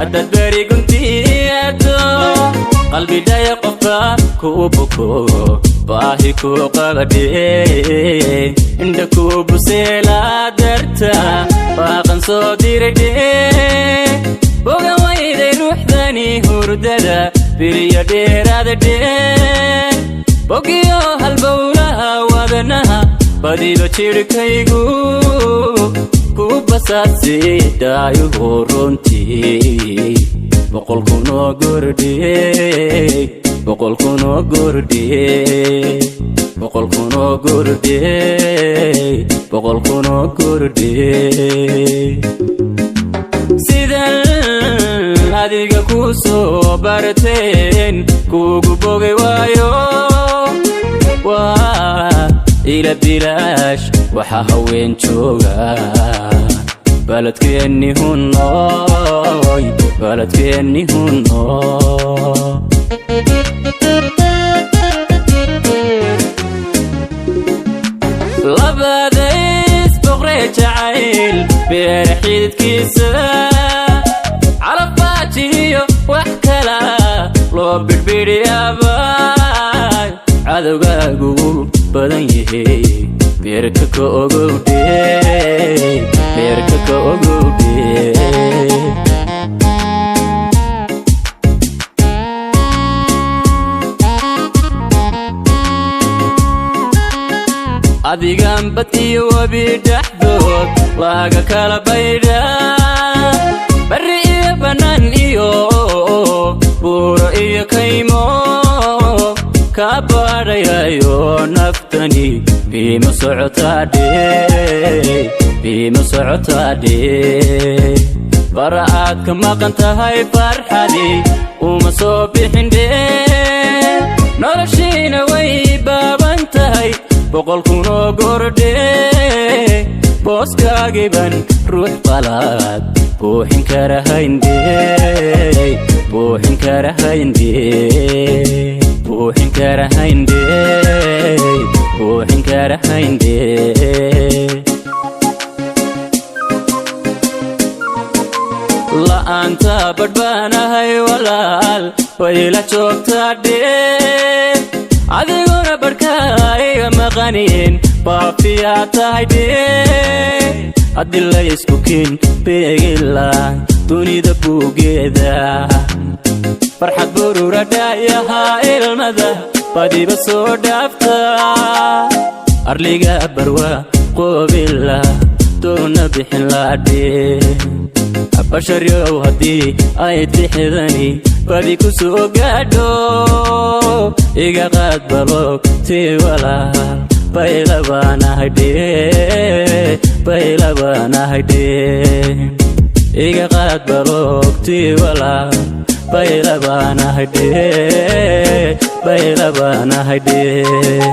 haddaad beri guntiyato qalbi dhaya qofka kuu buko baahi kuu qabadhee indha kuu buseelaa darta baaqan soo diradhee bogan wayday ruuxdani hurdada biriya dheeraada dhee bogiyo halbowlaha wadanaha badiba jirhkaygu ku basaasi dhaayuhu runtii boqol kunoo gordhee boqol kunoo gordhee boqol kunoo gordhee boqol kunoo gordhee sidan adiga ku soo barteen kuugu bogay waayo waa ila bilaash waxa haween jooga baladkeenni hunnooy baladkeenni hunnooy labadays boqree jacayl beer xididkiisa calafaajiyo wax kala loo birbidhiyaabay cadowgaagu badan yahay beerka ka ogowdhee beerka ka ogowdhee adigan bad iyo webi dhexdood laga kala baydhaa barri iyo bannaan iyo buuro iyo kaymo ka baadhayayo naftani biima socotaadhee biima socotaadhee bara aad ka maqan tahay farxadii uma soo bixindhee noloshiina way baaban tahay boqol kunoo gordhee booskaagiban ruux qalaad buuxin karahayndhee buuxin karahayndhee buuxin karahayndhee buuxin karahayndhee la'aanta badhbaanahay walaal wayla joogtaadhee adiguna badhkaiga maqaniin baafiyaa tahay dhee haddii la isku kin beegila dunida buugeeda farxad burura dhaayahaa ilmada badiba soo dhaafta arliga barwa qoobila doona bixin laadhee basharyow haddii ay tixdani badi ku soo gaadho iga qaad block tii walaal baylabaanahaydhee baylabaanahaydhee iga qaad block tii walaal baylabaanahaydhee baylabaanahaydhee